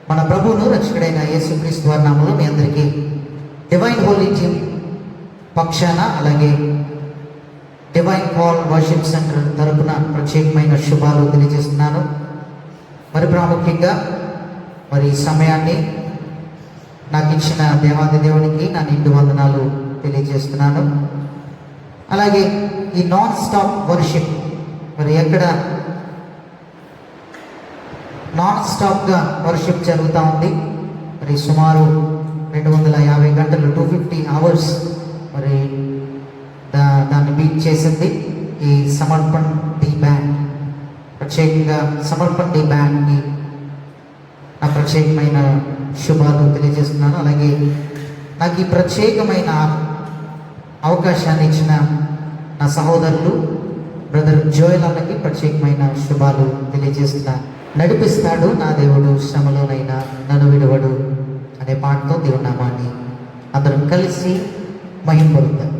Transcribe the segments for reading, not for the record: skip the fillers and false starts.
మన ప్రభువును రక్షకుడైన యేసుక్రీస్తు వారి నామములో మీ అందరికీ డివైన్ హోలీ టీమ్ పక్షాన అలాగే డివైన్ కాల్ వర్షిప్ సెంటర్ తరపున ప్రత్యేకమైన శుభాలు తెలియజేస్తున్నాను. మరి ప్రాముఖ్యంగా మరి ఈ సమయాన్ని నాకు ఇచ్చిన దేవాది దేవునికి నా నిండు వందనాలు తెలియజేస్తున్నాను. అలాగే ఈ నాన్ స్టాప్ వర్షిప్ మరి ఎక్కడ నాన్ స్టాప్గా వర్షిప్ జరుగుతూ ఉంది. మరి సుమారు 250 గంటలు 250 అవర్స్ మరి దాన్ని బీట్ చేసింది ఈ సమర్పణ్ డి బ్యాండ్. ప్రత్యేకంగా సమర్పణ్ డి బ్యాండ్కి నా ప్రత్యేకమైన శుభాలు తెలియజేస్తున్నాను. అలాగే నాకు ఈ ప్రత్యేకమైన అవకాశాన్ని ఇచ్చిన నా సహోదరులు బ్రదర్ జోయల్ అన్నకి ప్రత్యేకమైన శుభాలు తెలియజేస్తున్నాను. నడిపిస్తాడు నా దేవుడు శ్రమలోనైనా నన్ను విడవడు అనే పాటతో దేవుని నామాన్ని అందరం కలిసి మహింపొందుతాం.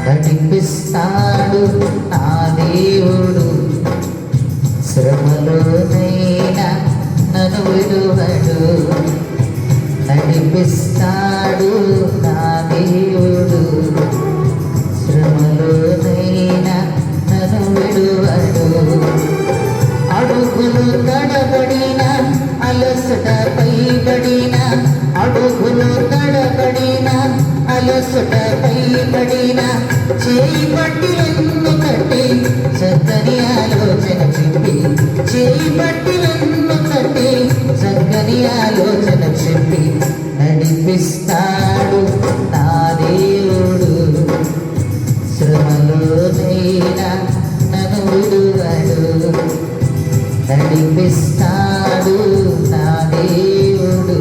నడిపిస్తాడు నా దేవుడు శ్రమలోనైనా నన్ను విడువడు. నడిపిస్తాడు నా దేవుడు శ్రమలోనైనా నన్ను విడువడు. అడుగులు తడబడిన అలసట పైబడిన అడుగులు తడబడిన అలసట పైబడిన చేయి పట్టి వెన్ను కట్టి చక్కని ఆలోచన చెప్పి చేయి పట్టి వెన్ను కట్టి చక్కని ఆలోచన చెప్పి నడిపిస్తాడు నా దేవుడు శ్రమలోనైనా నన్ను విడువడు. నడిపిస్తాడు నా దేవుడు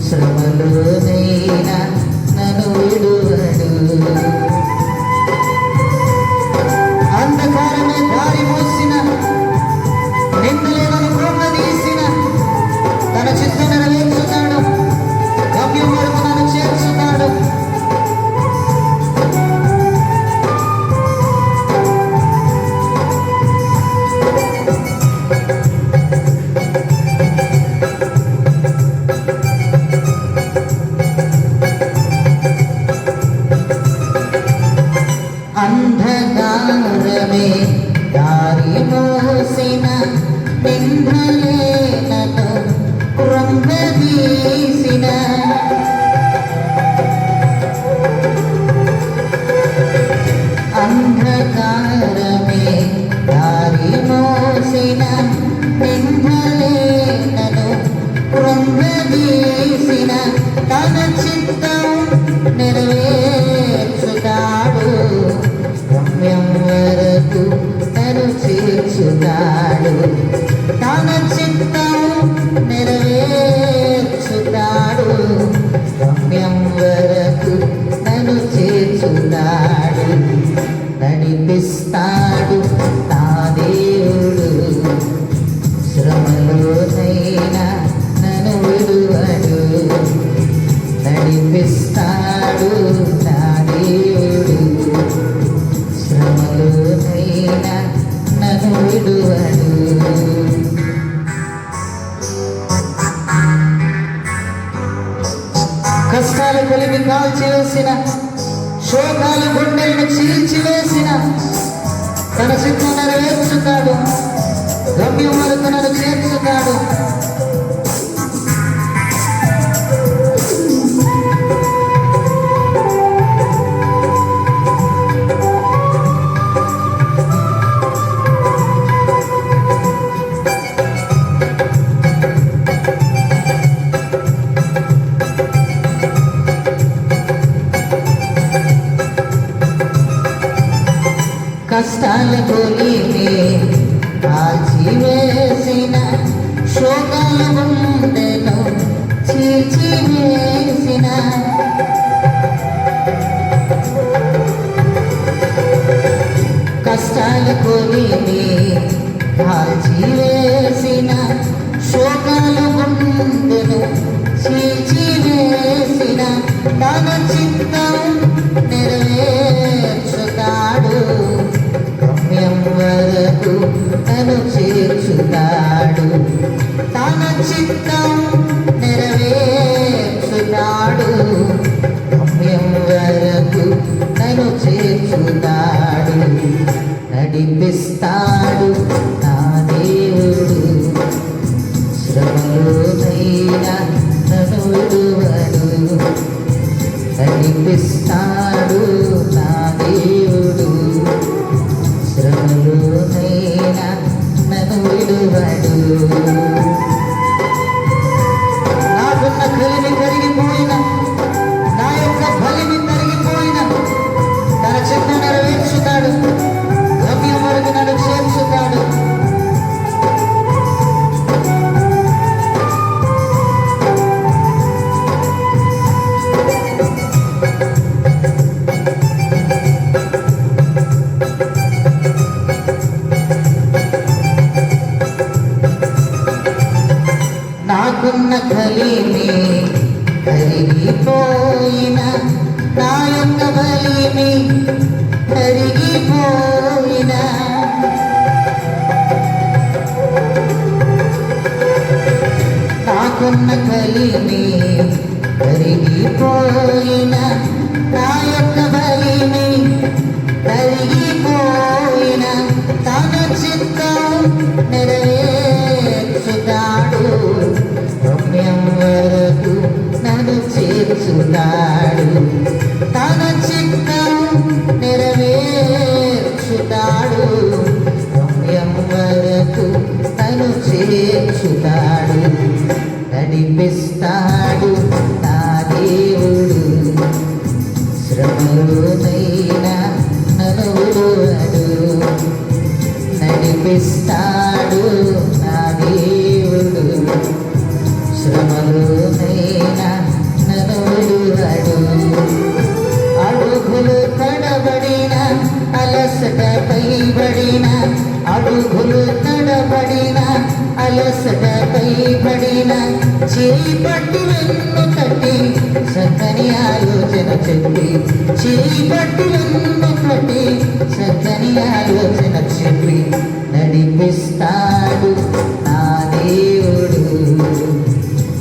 శ్రమలోనైనా నన్ను విడువడు. అంధకారమే దారి మోసిన నిందలే నన్ను కృంగదీసిన తన చిత్తం నెరవేర్చుతాడు. గమ్యం వరకు నన్ను చేర్చుతాడు. అంధకారమే దారి మోసిన నిందలే నన్ను కృంగదీసిన అంధకారమే దారి మోసిన నిందలే నన్ను కృంగదీసిన తన చిత్తం నెరవేర్చుతాడు. గమ్యం వరకు నన్ను చేర్చుతాడు. తన చిత్తం నెరవేర్చుతాడు. గమ్యం వరకు నన్ను చేర్చుతాడు. నడిపిస్తాడు నా దేవుడు శ్రమలోనైనా నన్ను విడువడు. నడిపిస్తాడు నా దేవుడు శ్రమలోనైనా నన్ను విడువడు. కష్టాలు కొలిమి కాల్చివేసిన శోకాలు గుండెలను చీల్చివేసిన తన చిత్తం నెరవేర్చుతాడు. గమ్యం వరకు నన్ను చేర్చుతాడు. కష్టాల కొలిమే కాల్చివేసిన శోకాల గుండెను చీల్చివేసిన కష్టాల కొలిమే కాల్చివేసిన శోకాల గుండెను చీల్చివేసిన తన చిత్తం నెరవేర్చుతాడు, గమ్యం వరకు తను చేర్చుతాడు. తన చిత్తం నెరవేర్చుతాడు, గమ్యం వరకు తను చేర్చుతాడు. నడిపిస్తాడు నా దేవుడు, శ్రమలోనైనా నన్ను విడువడు. నడిపిస్తాడు నా దేవుడు, శ్రమలోనైనా నన్ను విడువడు. నాకున్న కలిమి కరిగిపోయిన, నా యొక్క బలిమి తరిగిపోయిన తన చిత్తం నెరవేర్చుతాడు, గమ్యం వరకు నన్ను చేర్చుతాడు. నాకున్న కలిమి కరిగిపోయిన, నా యొక్క బలిమి కరిగిపోయిన, నాకున్న కలిమి కరిగిపోయిన, నా యొక్క బలిమి కరిగిపోయిన, తన చిత్తం నెరవేర్చుతాడు, గమ్యం వరకు నన్ను చేర్చుతాడు. తన చిత్తం నెరవేర్చుతాడు, గమ్యం వరకు తను చేర్చుతాడు. నడిపిస్తాడు నా దేవుడు, శ్రమలోనైనా నన్ను విడువడు. నడిపిస్తాడు నా దేవుడు, శ్రమలోనైనా నన్ను విడువడు. అడుగులు తడబడిన, అలసట పైబడిన, అడుగులు తడబడిన, అలసట పైబడిన, చేయి పట్టి వెన్ను తట్టి చక్కని ఆలోచన చెప్పి, చేయి పట్టి వెన్ను తట్టి చక్కని ఆలోచన చెప్పి, నడిపిస్తాడు నా దేవుడు,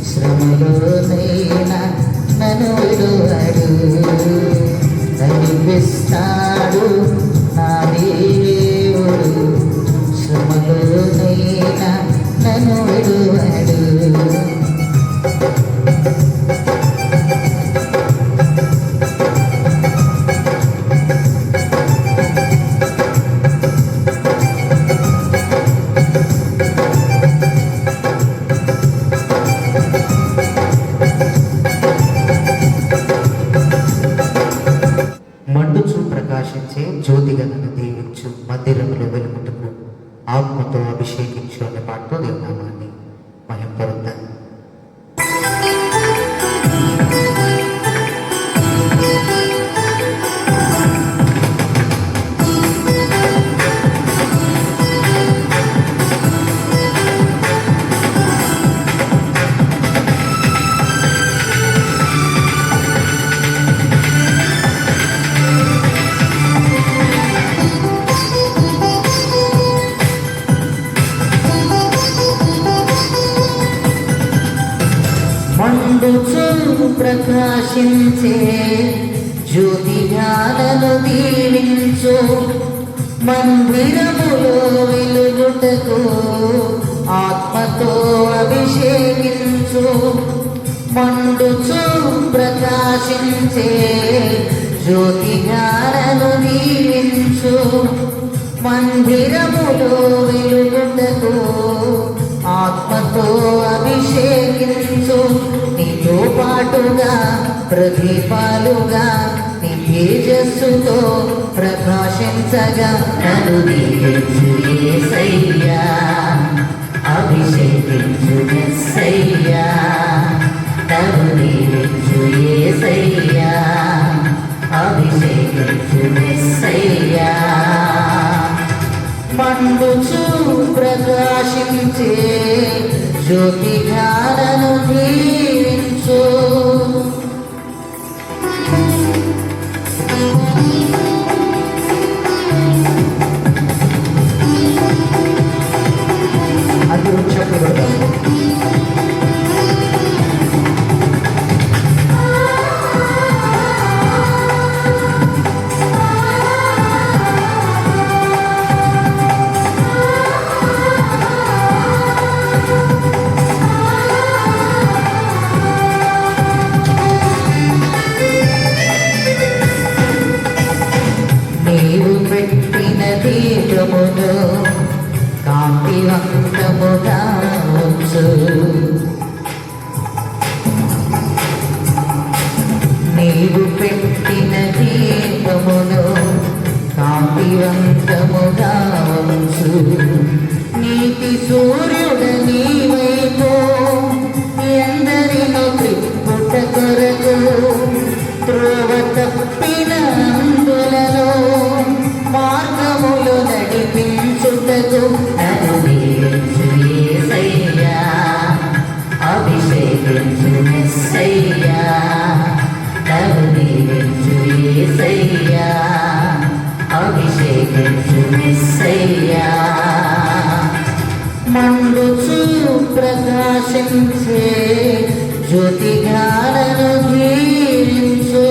శ్రమలోనైనా నన్ను విడువడు. నడిపిస్తాడు నా దేవుడు, శ్రమలోనైనా నన్ను విడువడు. మండుచు ప్రకాశించే జ్యోతిగా నన్ను దీవించు, మందిరంలో వెలుగుటకు ఆత్మతో అభిషేకించు అనే పాటతో దేవునామాన్ని మహింపరుద్దాం. మండుచు ప్రకాశించే జ్యోతిగాలను దీవించు, మందిరములో వెలుగుటకు ఆత్మతో అభిషేకించు. మండుచు ప్రకాశించే జ్యోతిగాలను దీవించు, మందిరములో వెలుగుటకు ఆత్మతో అభిషేకించు. నీతో పాటుగా ప్రదీపాలుగా నీ తేజస్సుతో ప్రకాశించగా నన్ను దీవించు యేసయ్యా, అభిషేకించు యేసయ్యా, నన్ను దీవించు యేసయ్యా, అభిషేకించు యేసయ్యా. మండుచు ప్రకాశించే జ్యోతిగా నన్ను దీవించు. అది చెప్పబడతాం. నీవు పెట్టిన దీపమును కాంతివంతముగా ఉంచు. నీవు పెట్టిన దీపమును కాంతివంతముగా ఉంచు. నీతి సూర్యుడ నీవైపో ఎందరినో త్రిప్పుట కొరకు, త్రోవ తప్పిన అందులలో మార్గములు నడిపించుటకు నన్ను దీవించు యేసయ్యా, అభిషేకించు యేసయ్యా, నన్ను దీవించు యేసయ్యా, అభిషేకించు యేసయ్యా. మండుచు ప్రకాశించే జ్యోతిగా నన్ను దీవించు.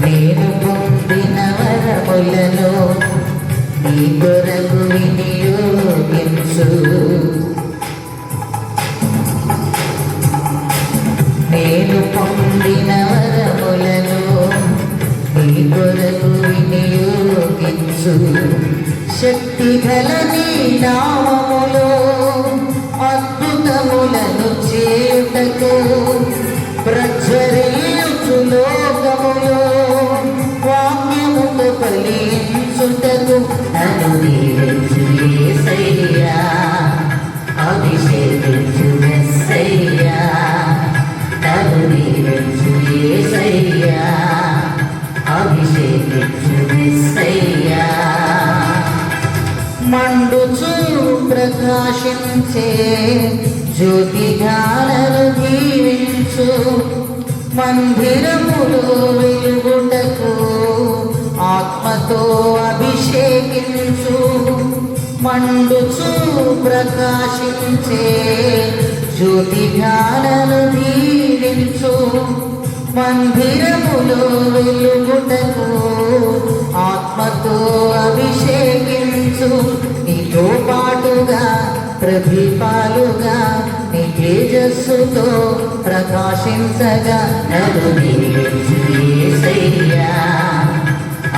నేను పొందిన వరములను నీ కొరకు వినియోగించు. నేను పొందిన వరములను నీ కొరకు వినియోగించు. శక్తి గల నీ నామములో అద్భుతములను చేయుటకు, ప్రజ్వరిల్లుచు లోకములో వాక్యముతో ఫలించుటకు నన్ను దీవించు యేసయ్యా, అభిషేకించు యేసయ్యా, నన్ను దీవించు యేసయ్యా, అభిషేకించు యేసయ్యా. మండుచు ప్రకాశించే జ్యోతిగా నన్ను దీవించు. మందిరములో వెలుగుటకు ఆత్మతో అభిషేకించు. మండుచు ప్రకాశించే జ్యోతిగా నన్ను దీవించు. మందిరములో వెలుగుటకు ఆత్మతో అభిషేకించు. నీతో పాటుగా ప్రదీపాలుగా నీ తేజస్సుతో ప్రకాశించగా నన్ను దీవించు యేసయ్యా,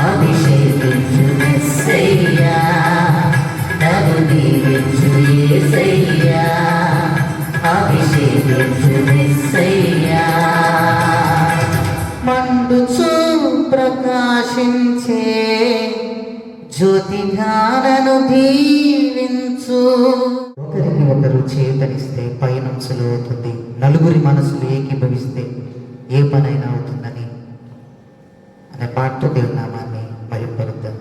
అభిషేకించు యేసయ్యా, నన్ను దీవించు యేసయ్యా, అభిషేకించు యేసయ్యా. మండుచు ప్రకాశించే జ్యోతిగా నన్ను దీవించు. ఒకరికి ఒకరు చేతనిస్తే పయనం సులువవుతుంది, నలుగురి మనసులు ఏకీభవిస్తే ఏ పనైనా అవుతుందని అనే పాటతో దేవుని నామాన్ని మహిమపరుద్దాం.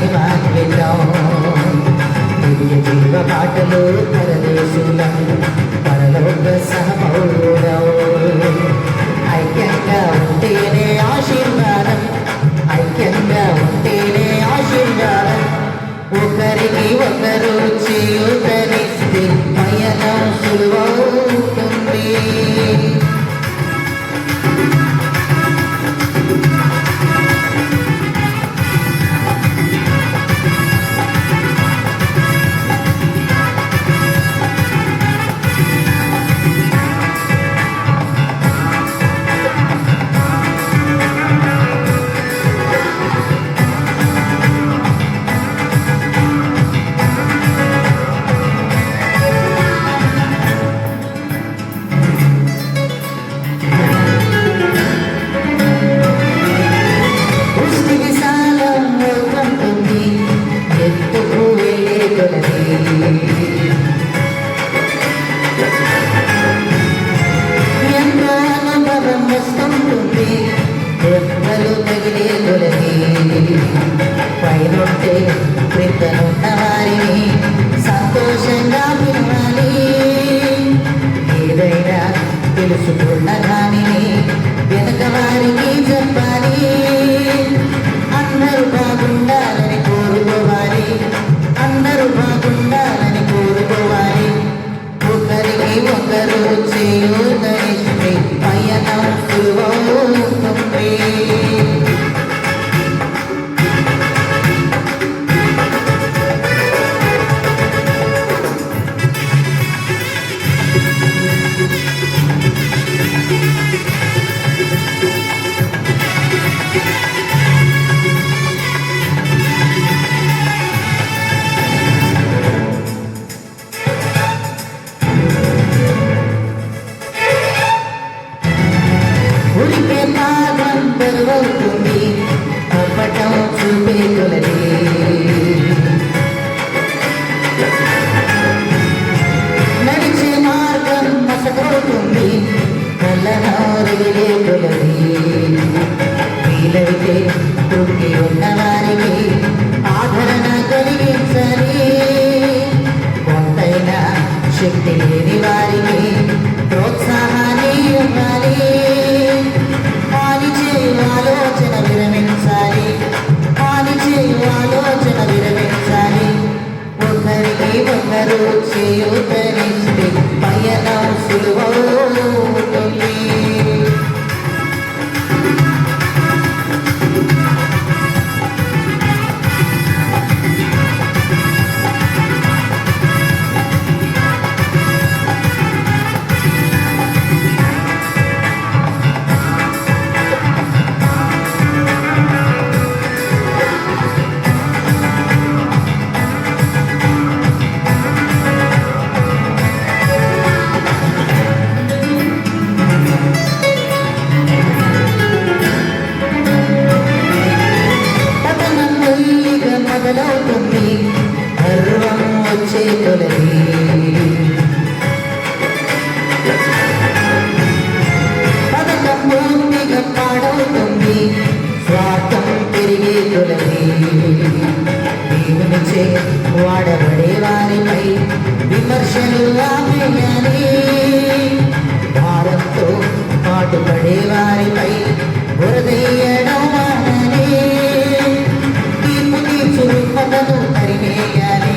మహిమాన్వితం. దివ్య జీవ పాటలు పరదేశులం పరలోక సహపౌరులం. ఐక్యంగా ఉంటేనే ఆశీర్వాదం, ఐక్యంగా ఉంటేనే ఆశీర్వాదం. ఒకరికి ఒకరు చేయూతనిస్తే పయనం సులువవుతుంది. పైనుంటే క్రిందనున్న వారిని సంతోషంగా పిలవాలి. ఏదైనా తెలుసుకున్న దానిని వెనక వారికి చెప్పాలి. అందరూ బాగుండాలని కోరుకోవాలి, అందరూ బాగుండాలని కోరుకోవాలి. ఒకరికి ఒకరు చేయూతనిస్తే పయనం సులువవుతుంది. ఉరికే పాదం పెరుగుతుంది, కపటం చూపే కొలది. నడిచే మార్గం మసకవుతుంది, కళ్ళనోరిగే కొలది. వీలైతే తృప్తి ఉన్న వారికి ఆదరణ కలిగించాలి. కొంతైనా శక్తి లేని వారికి ప్రోత్సాహాన్ని ఇవ్వాలి. ఆలోచన విరమించాలి, ఆలోచన విరమించాలి. ఒకరికి ఒకరు చేయూతనిస్తే పయనం సులువవుతుంది. మొదలవుతుంది, గర్వం వచ్చే కొలది. పథకం పూర్తిగా పాడవుతుంది, స్వార్థం పెరిగే కొలది. దేవునిచే వాడబడే వారిపై విమర్శలు ఆపేయాలి. భారంతో పాటుపడే వారిపై బురదయ్యడం మానాలి. రుగ్మతను తరిమేయాలి,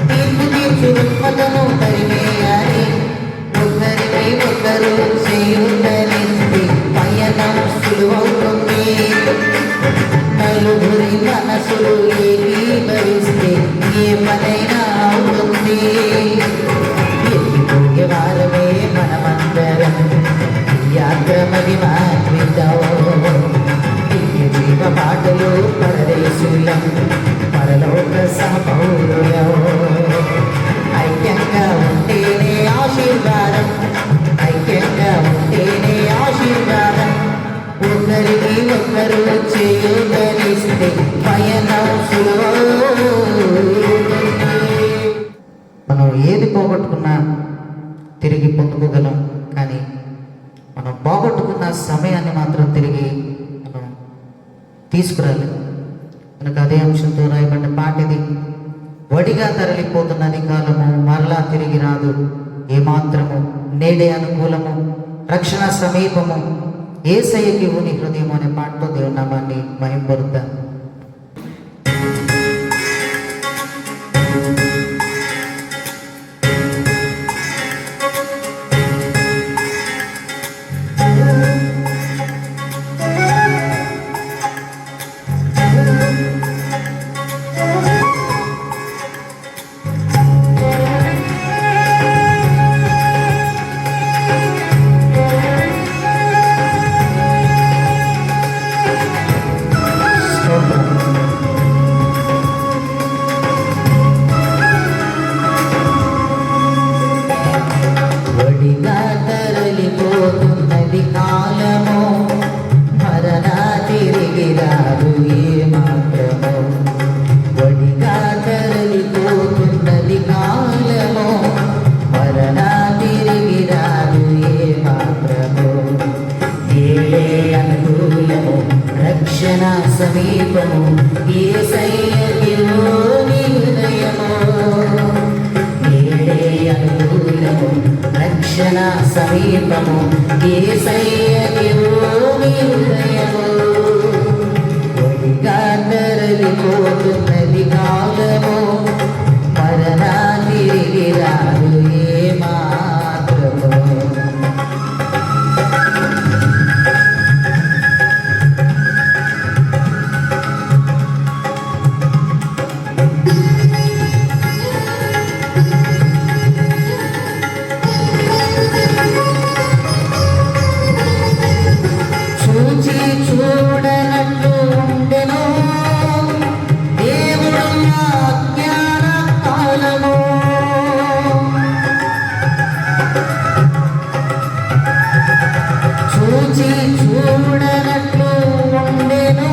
తీర్పు తీర్చు రుగ్మతను తరిమేయాలి. ఒకరికి ఒకరు చేయూతనిస్తే పయనం సులువవుతుంది. నలుగురి మనసులు ఏకీభవిస్తే ఏ పనైనా అవుతుంది. ఎత్తిపోయే వారమే మనమందరం, యాత్ర మహిమాన్వితం. దివ్య జీవ పాటలు పరదేశులం పరలోక సహపౌరులం. ఐక్యంగా ఉంటేనే ఆశీర్వాదం, ఐక్యంగా ఉంటేనే ఆశీర్వాదం. ఒకరికి ఒకరు చేయూతనిస్తే పయనం సులువవుతుంది. మనం ఏది పోగొట్టుకున్నా తిరిగి పొందుకోగలం, కానీ మనం పోగొట్టుకున్న సమయాన్ని మాత్రం తిరిగి మనం తీసుకురాలి. మనకు అదే అంశంతో రాయబడ్డ పాట ఇది. వడిగా తరలిపోతున్నది కాలము, మరలా తిరిగి రాదు ఏమాత్రము, నేడే అనుకూలము, రక్షణ సమీపము, యేసయ్యకి నీ హృదయం అనే పాటతో దేవుని నామాన్ని మహింపరుద్దాం. వడిగా తరలిపోతున్నది కాలము, మరలా తిరిగి రాదు ఏమాత్రము. వడిగా తరలిపోతున్నది కాలము, మరలా తిరిగి రాదు ఏమాత్రము. ఏడే అనుకూలము, రక్షణ సమీపము, యేసయ్యకి నీ హృదయము. ఏడే అనుకూలము, రక్షణ సమీపము, యేసయ్యకి నీ హృదయము. వడిగా తరలిపోతున్నది కాలము, మరలా తిరిగి రాదు ఏమాత్రము. చూచి చూడనట్లు ఉండెను దేవుడు అజ్ఞాన కాలము. చూచి చూడనట్లు ఉండెను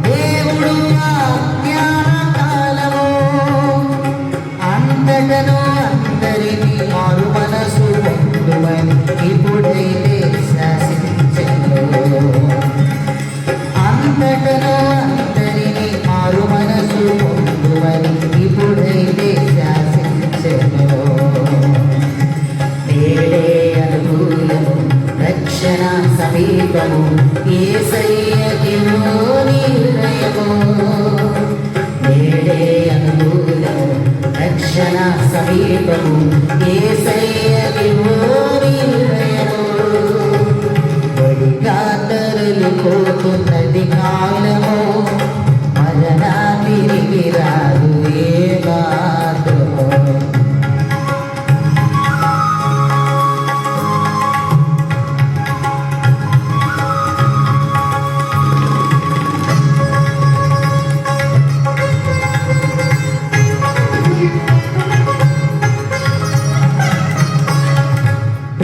దేవుడు అజ్ఞాన కాలము. అంతటను అందరినీ మారు మనసు పొందుమని ఇప్పుడైతే శాసించెను. అంతటను అందరినీ మారు మనసు పొందుమని ఇప్పుడైతే శాసించెను. నేడే అనుకూలము, రక్షణ సమీపము, యేసయ్యకి నీ హృదయము. నేడే అనుకూలము, రక్షణ సమీపము, యేసయ్యకి నీ హృదయము. వడిగా తరలిపోతున్నది కాలము, మరలా తిరిగి రాదు ఏమాత్రము.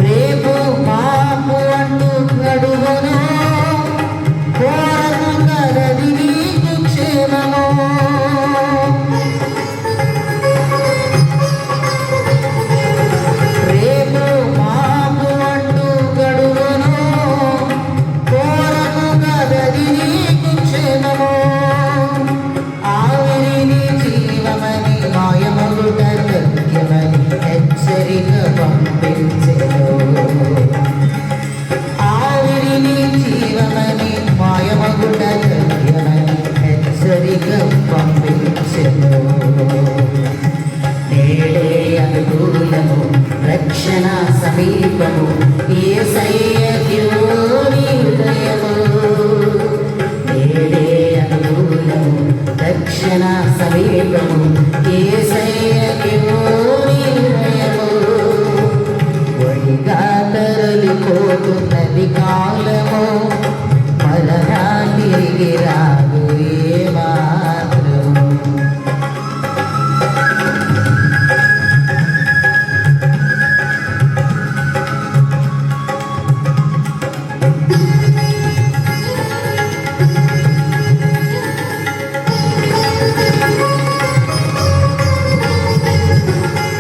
రేపు మాపు అంటూ గడువును, కోరము కరది నీకు క్షేమము. రేపు మాపు అంటూ గడువును, కోరము కరది నీకు క్షేమము. ఆవిరిని జీవమని మాయమగుట సత్యమని హెచ్చరిక పంపించెను. ఆవిరిని జీవమని మాయమగుట సత్యమని హెచ్చరిక పంపించెను. నేడే అనుకూలము, రక్షణ సమీపము, యేసయ్యకి నీ హృదయము. నేడే అనుకూలము, రక్షణ సమీపము, యేసయ్యకి నీ హృదయము. వడిగా తరలిపోతున్నది కాలము, మరలా తిరిగి రాదు ఏమాత్రము.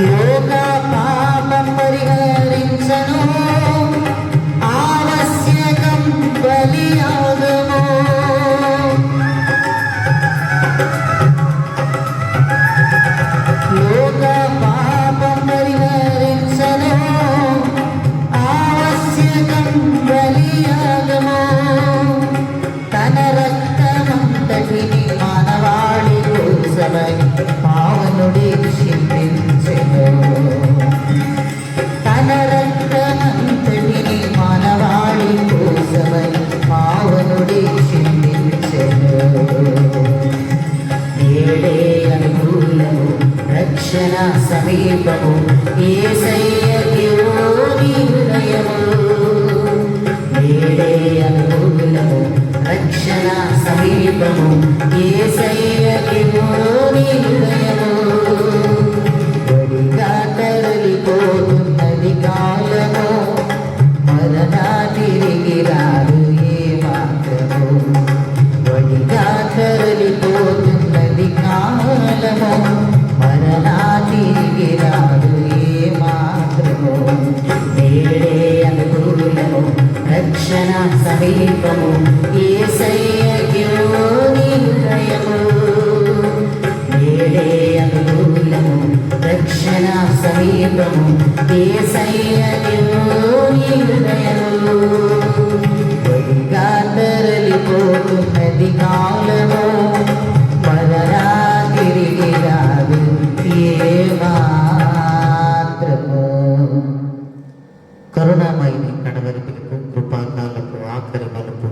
లోక పాపం పరిహరించను, ఆవశ్యకం బలియాగము. కోసమై పావనుడి చింతించెను. తన రక్తమంతటిని మానవాళి కోసమై పావనుడి చింతించెను. నేడే అనుకూలము రక్షణ సమీపము యేసయ్యకి నీ హృదయము. నేడే అనుకూలము రక్షణ సమీపము యేసయ్యకి నీ హృదయము. వడిగా తరలిపోతున్నది కాలము మరలా తిరిగి రాదు ఏ మాత్రము. వడిగా తరలిపోతున్నది కాలము మరలా తిరిగి రాదు ఏ మాత్రము. నేడే అనుకూలము రక్షణ సమీపము యేసయ్యకి నీ హృదయము. నేడే అనుకూలము రక్షణ సమీపము యేసయ్యకి నీ హృదయము. వడిగా తరలిపోతున్నది కాలము మరలా తిరిగి రాదు ఏ మాత్రము. కరుణామయిని కడవరి పిలుపు కృపాకాలకు ఆఖరి మలుపు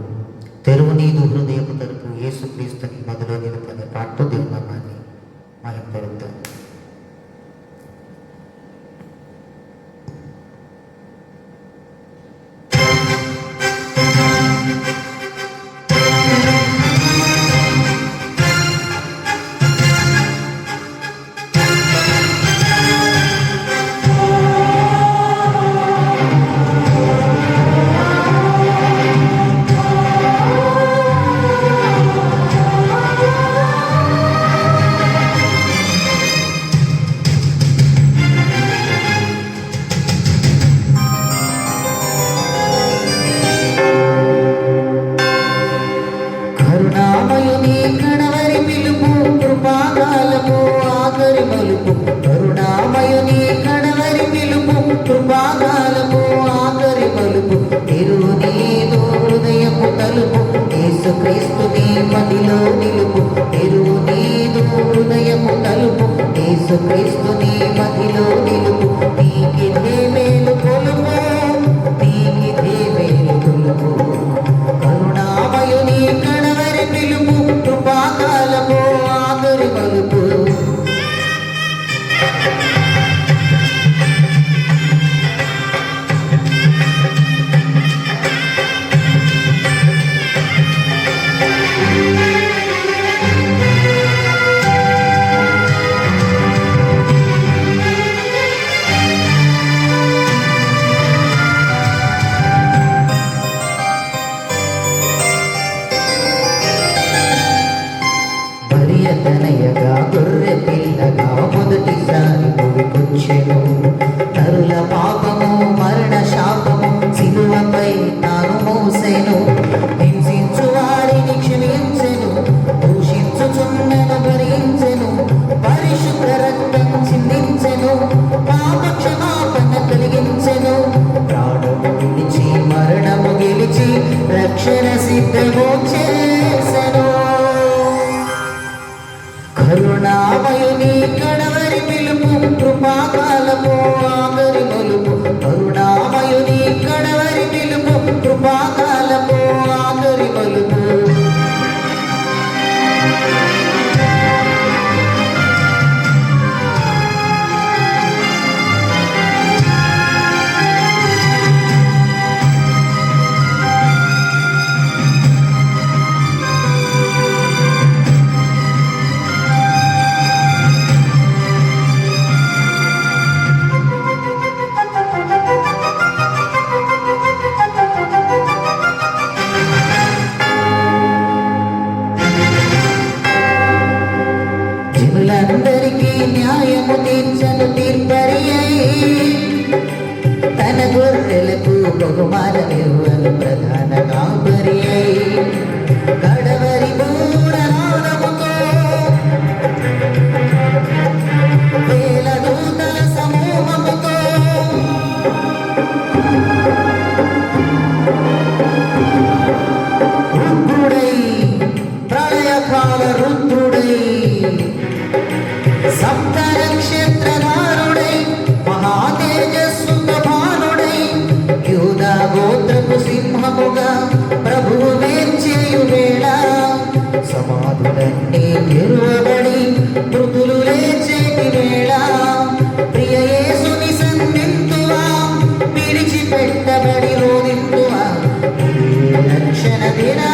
తెరువు నీదు హృదయపు తలుపు యేసుక్రీస్తుని మొదలు నిలుపని పాటు దేవునామాన్ని మహింపరుద్దాం. కరుణామయుని కడవరి పిలుపు కృపాకాలము ఆఖరి మలుపు. కరుణామయుని కడవరి పిలుపు కృపాకాలము ఆఖరి మలుపు. తెరువు నీదు హృదయపు తలుపు యేసుక్రీస్తుని మదిలో నిలుపు. తెరువు నీదు హృదయపు తలుపు యేసుక్రీస్తుని మదిలో నిలుపు. నీకిదే మేలు కొలుపు నీకిదే మేలు కొలుపు. కరుణామయుని కడవరి పిలుపు కృపాకాలము ఆఖరి మలుపు. తనయగా గొర్రె పిల్లగా మొదటిసారి భూమికొచ్చెను. నరుల పాపము మరణ శాపము సిలువపై తాను మోసెను. హింసించు వారిని క్షమించెను దూషించుచున్నను భరించెను. పరిశుద్ధ రక్తం చిందించెను పాప క్షమాపణ కలిగించెను. ప్రాణము విడిచి మరణము గెలిచి రక్షణ సిద్ధము చేసెను. కరుణామయుని కడవరి పిలుపు కృపాకాలము ఆఖరి మలుపు. కరుణామయుని కడవరి పిలుపు కృపాకాలము ఆఖరి మలుపు. జనులందరికీ న్యాయము తీర్చను తీర్పరి అయి తన గొర్రెలకు బహుమానమివ్వను ప్రధాన కాపరి అయి కడవరి బూరనాదముతో వేల దూతల సమూహముతో రుద్రుడై ప్రళయకాల రుద్రుడై సప్త నక్షత్రధారుడై మహాతేజస్సు భానుడై యూదా గోత్రపు సింహముగా ప్రభువు వేర్చేయు వేళ సమాధులన్నీ తెరువబడి మృతులు లేచేటి వేళ ప్రియ యేసుని సన్నింతువా విడిచిపెట్టబడి రోదింతువా రక్షణ దినా